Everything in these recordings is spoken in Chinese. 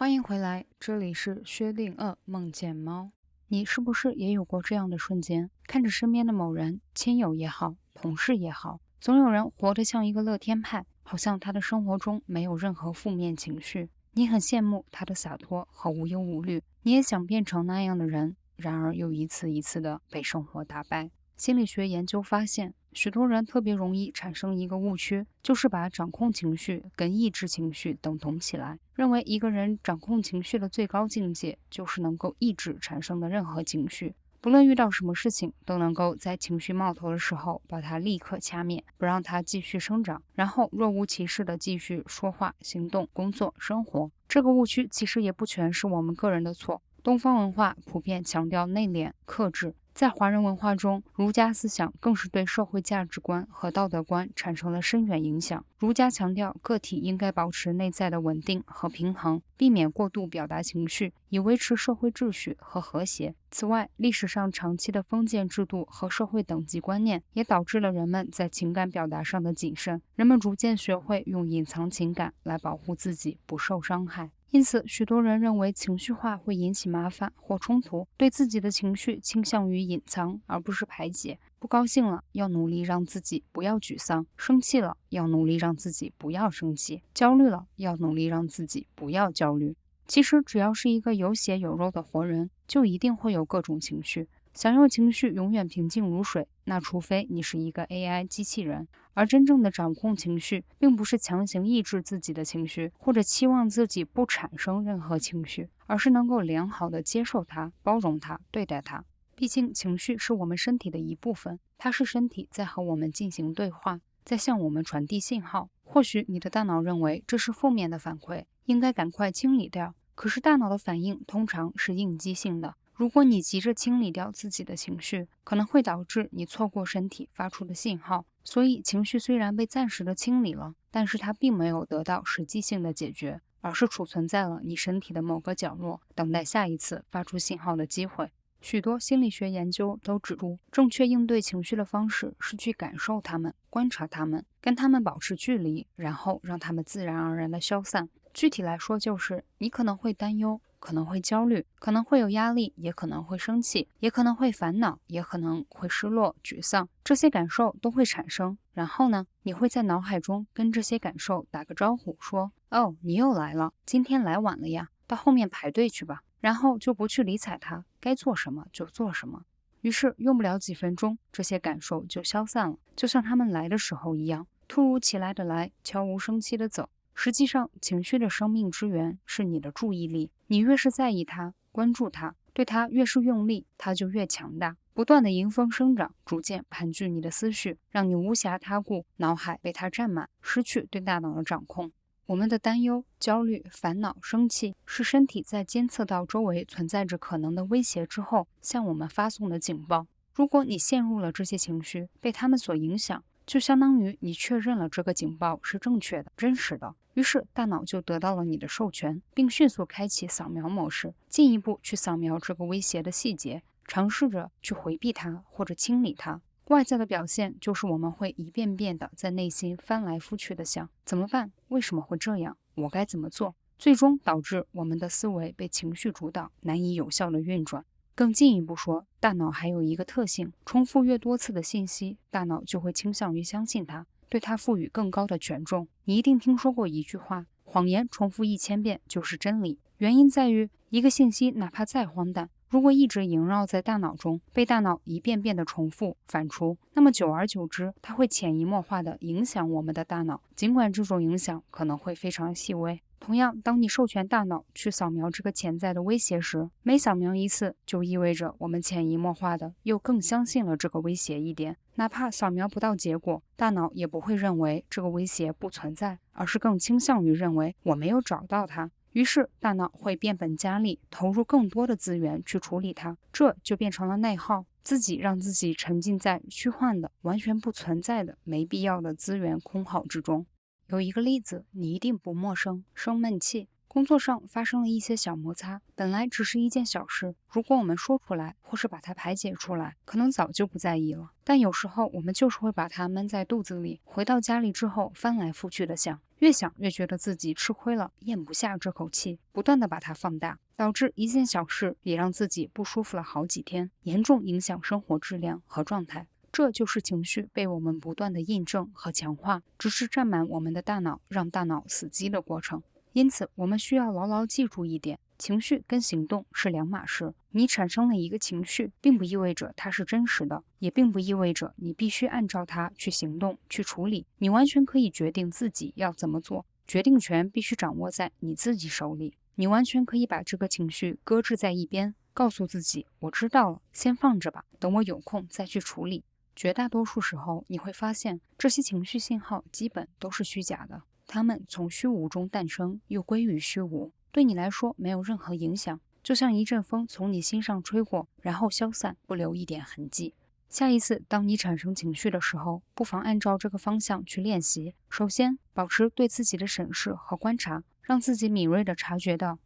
欢迎回来，这里是薛定谔梦见猫。你是不是也有过这样的瞬间，看着身边的某人，亲友也好，同事也好，总有人活得像一个乐天派，好像他的生活中没有任何负面情绪。你很羡慕他的洒脱和无忧无虑，你也想变成那样的人，然而又一次一次的被生活打败。心理学研究发现，许多人特别容易产生一个误区，就是把掌控情绪跟抑制情绪等同起来，认为一个人掌控情绪的最高境界就是能够抑制产生的任何情绪，不论遇到什么事情，都能够在情绪冒头的时候把它立刻掐灭，不让它继续生长，然后若无其事的继续说话、行动、工作、生活。这个误区其实也不全是我们个人的错。东方文化普遍强调内敛、克制，在华人文化中，儒家思想更是对社会价值观和道德观产生了深远影响。儒家强调个体应该保持内在的稳定和平衡，避免过度表达情绪，以维持社会秩序和和谐。此外，历史上长期的封建制度和社会等级观念也导致了人们在情感表达上的谨慎，人们逐渐学会用隐藏情感来保护自己不受伤害。因此，许多人认为情绪化会引起麻烦或冲突，对自己的情绪倾向于隐藏而不是排解。不高兴了，要努力让自己不要沮丧；生气了，要努力让自己不要生气；焦虑了，要努力让自己不要焦虑。其实，只要是一个有血有肉的活人，就一定会有各种情绪。想要情绪永远平静如水，那除非你是一个 AI 机器人。而真正的掌控情绪，并不是强行抑制自己的情绪，或者期望自己不产生任何情绪，而是能够良好的接受它、包容它、对待它。毕竟，情绪是我们身体的一部分，它是身体在和我们进行对话，在向我们传递信号。或许你的大脑认为这是负面的反馈，应该赶快清理掉。可是大脑的反应通常是应激性的，如果你急着清理掉自己的情绪，可能会导致你错过身体发出的信号。所以，情绪虽然被暂时的清理了，但是它并没有得到实际性的解决，而是储存在了你身体的某个角落，等待下一次发出信号的机会。许多心理学研究都指出，正确应对情绪的方式是去感受它们，观察它们，跟它们保持距离，然后让它们自然而然的消散。具体来说，就是你可能会担忧，可能会焦虑，可能会有压力，也可能会生气，也可能会烦恼，也可能会失落、沮丧，这些感受都会产生。然后呢，你会在脑海中跟这些感受打个招呼，说：“哦，你又来了，今天来晚了呀，到后面排队去吧。”然后就不去理睬它，该做什么就做什么。于是用不了几分钟，这些感受就消散了，就像他们来的时候一样，突如其来的来，悄无声息的走。实际上，情绪的生命之源是你的注意力，你越是在意它、关注它，对它越是用力，它就越强大，不断的迎风生长，逐渐盘踞你的思绪，让你无暇他顾，脑海被它占满，失去对大脑的掌控。我们的担忧、焦虑、烦恼、生气，是身体在监测到周围存在着可能的威胁之后，向我们发送的警报。如果你陷入了这些情绪，被他们所影响，就相当于你确认了这个警报是正确的、真实的。于是大脑就得到了你的授权，并迅速开启扫描模式，进一步去扫描这个威胁的细节，尝试着去回避它或者清理它。外在的表现就是我们会一遍遍的在内心翻来覆去的想，怎么办？为什么会这样？我该怎么做？最终导致我们的思维被情绪主导，难以有效的运转。更进一步说，大脑还有一个特性，重复越多次的信息，大脑就会倾向于相信它，对它赋予更高的权重。你一定听说过一句话：谎言重复1000遍就是真理。原因在于，一个信息哪怕再荒诞，如果一直萦绕在大脑中，被大脑一遍遍的重复反刍，那么久而久之，它会潜移默化的影响我们的大脑，尽管这种影响可能会非常细微。同样，当你授权大脑去扫描这个潜在的威胁时，每扫描一次，就意味着我们潜移默化的又更相信了这个威胁一点。哪怕扫描不到结果，大脑也不会认为这个威胁不存在，而是更倾向于认为我没有找到它。于是，大脑会变本加厉，投入更多的资源去处理它，这就变成了内耗，自己让自己沉浸在虚幻的、完全不存在的、没必要的资源空耗之中。有一个例子你一定不陌生，生闷气。工作上发生了一些小摩擦，本来只是一件小事，如果我们说出来，或是把它排解出来，可能早就不在意了。但有时候我们就是会把它闷在肚子里，回到家里之后翻来覆去的想，越想越觉得自己吃亏了，咽不下这口气，不断的把它放大，导致一件小事也让自己不舒服了好几天，严重影响生活质量和状态。这就是情绪被我们不断的印证和强化，直至占满我们的大脑，让大脑死机的过程。因此，我们需要牢牢记住一点：情绪跟行动是两码事。你产生了一个情绪，并不意味着它是真实的，也并不意味着你必须按照它去行动、去处理。你完全可以决定自己要怎么做，决定权必须掌握在你自己手里。你完全可以把这个情绪搁置在一边，告诉自己：我知道了，先放着吧，等我有空再去处理。绝大多数时候，你会发现这些情绪信号基本都是虚假的。它们从虚无中诞生，又归于虚无，对你来说没有任何影响，就像一阵风从你心上吹过，然后消散，不留一点痕迹。下一次当你产生情绪的时候，不妨按照这个方向去练习。首先，保持对自己的审视和观察，让自己敏锐地察觉到，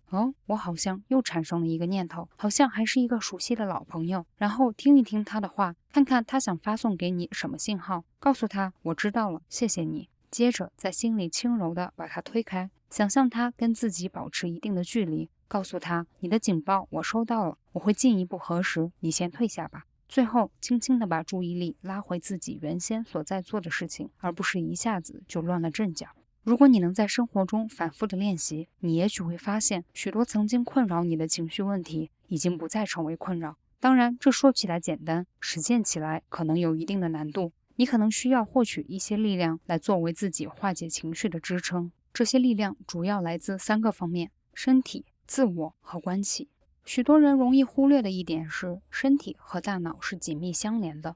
我好像又产生了一个念头，好像还是一个熟悉的老朋友。然后听一听他的话，看看他想发送给你什么信号，告诉他我知道了，谢谢你。接着在心里轻柔地把它推开，想象它跟自己保持一定的距离，告诉他你的警报我收到了，我会进一步核实，你先退下吧。最后轻轻地把注意力拉回自己原先所在做的事情，而不是一下子就乱了阵脚。如果你能在生活中反复的练习，你也许会发现许多曾经困扰你的情绪问题已经不再成为困扰。当然，这说起来简单，实践起来可能有一定的难度。你可能需要获取一些力量来作为自己化解情绪的支撑。这些力量主要来自3个方面：身体、自我和关系。许多人容易忽略的一点是，身体和大脑是紧密相连的。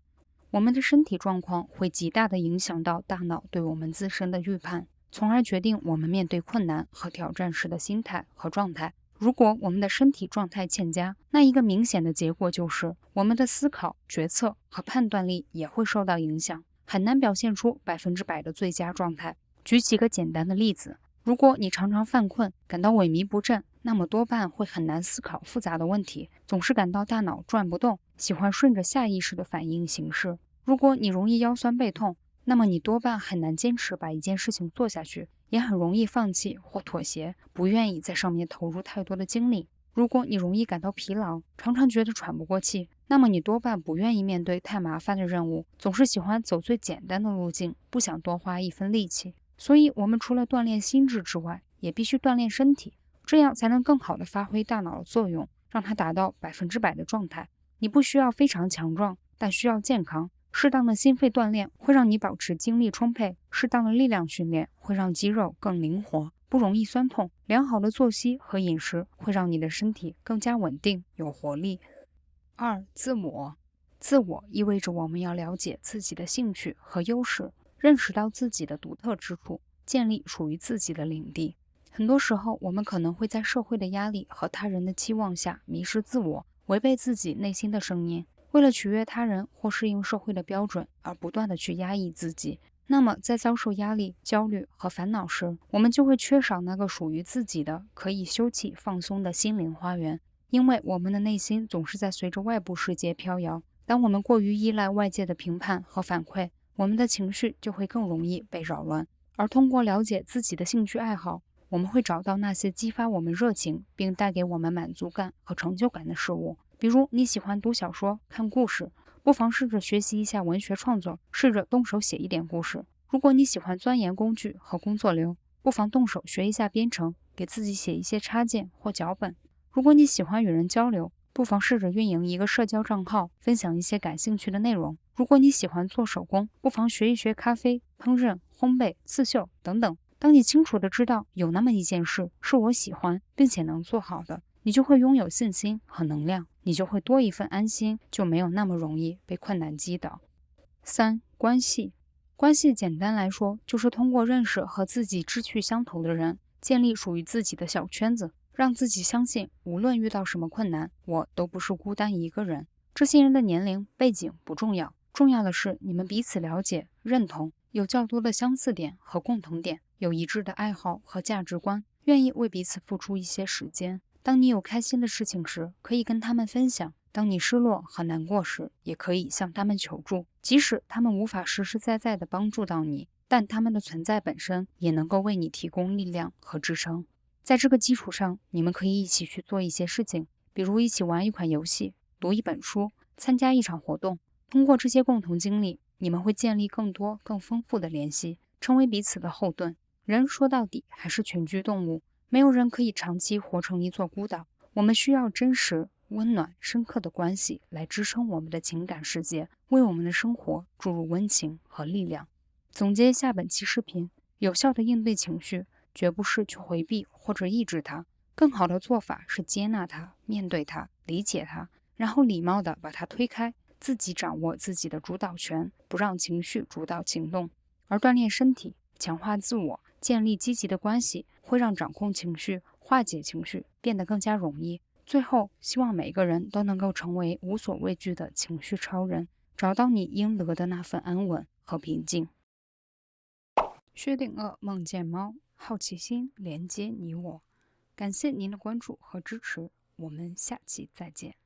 我们的身体状况会极大地影响到大脑对我们自身的预判，从而决定我们面对困难和挑战时的心态和状态。如果我们的身体状态欠佳，那一个明显的结果就是我们的思考、决策和判断力也会受到影响，很难表现出100%的最佳状态。举几个简单的例子，如果你常常犯困，感到萎靡不振，那么多半会很难思考复杂的问题，总是感到大脑转不动，喜欢顺着下意识的反应行事。如果你容易腰酸背痛，那么你多半很难坚持把一件事情做下去，也很容易放弃或妥协，不愿意在上面投入太多的精力。如果你容易感到疲劳，常常觉得喘不过气，那么你多半不愿意面对太麻烦的任务，总是喜欢走最简单的路径，不想多花一分力气。所以我们除了锻炼心智之外，也必须锻炼身体，这样才能更好地发挥大脑的作用，让它达到100%的状态。你不需要非常强壮，但需要健康。适当的心肺锻炼会让你保持精力充沛，适当的力量训练会让肌肉更灵活，不容易酸痛。良好的作息和饮食会让你的身体更加稳定、有活力。2. 自我。自我意味着我们要了解自己的兴趣和优势，认识到自己的独特之处，建立属于自己的领地。很多时候，我们可能会在社会的压力和他人的期望下迷失自我，违背自己内心的声音。为了取悦他人或适应社会的标准而不断地去压抑自己，那么在遭受压力、焦虑和烦恼时，我们就会缺少那个属于自己的可以休憩放松的心灵花园。因为我们的内心总是在随着外部世界飘摇，当我们过于依赖外界的评判和反馈，我们的情绪就会更容易被扰乱。而通过了解自己的兴趣爱好，我们会找到那些激发我们热情并带给我们满足感和成就感的事物。比如你喜欢读小说、看故事，不妨试着学习一下文学创作，试着动手写一点故事。如果你喜欢钻研工具和工作流，不妨动手学一下编程，给自己写一些插件或脚本。如果你喜欢与人交流，不妨试着运营一个社交账号，分享一些感兴趣的内容。如果你喜欢做手工，不妨学一学咖啡、烹饪、烘焙、刺绣等等。当你清楚地知道有那么一件事是我喜欢并且能做好的，你就会拥有信心和能量，你就会多一份安心，就没有那么容易被困难击倒。3. 关系。关系简单来说，就是通过认识和自己志趣相投的人，建立属于自己的小圈子，让自己相信无论遇到什么困难，我都不是孤单一个人。这些人的年龄、背景不重要，重要的是你们彼此了解、认同，有较多的相似点和共同点，有一致的爱好和价值观，愿意为彼此付出一些时间。当你有开心的事情时，可以跟他们分享；当你失落和难过时，也可以向他们求助。即使他们无法实实在在地帮助到你，但他们的存在本身也能够为你提供力量和支撑。在这个基础上，你们可以一起去做一些事情，比如一起玩一款游戏、读一本书、参加一场活动。通过这些共同经历，你们会建立更多、更丰富的联系，成为彼此的后盾。人说到底还是群居动物，没有人可以长期活成一座孤岛。我们需要真实、温暖、深刻的关系来支撑我们的情感世界，为我们的生活注入温情和力量。总结一下本期视频，有效的应对情绪，绝不是去回避或者抑制它，更好的做法是接纳它、面对它、理解它，然后礼貌地把它推开，自己掌握自己的主导权，不让情绪主导行动。而锻炼身体、强化自我、建立积极的关系，会让掌控情绪、化解情绪变得更加容易。最后，希望每个人都能够成为无所畏惧的情绪超人，找到你应得的那份安稳和平静。薛定谔梦见猫，好奇心连接你我。感谢您的关注和支持，我们下期再见。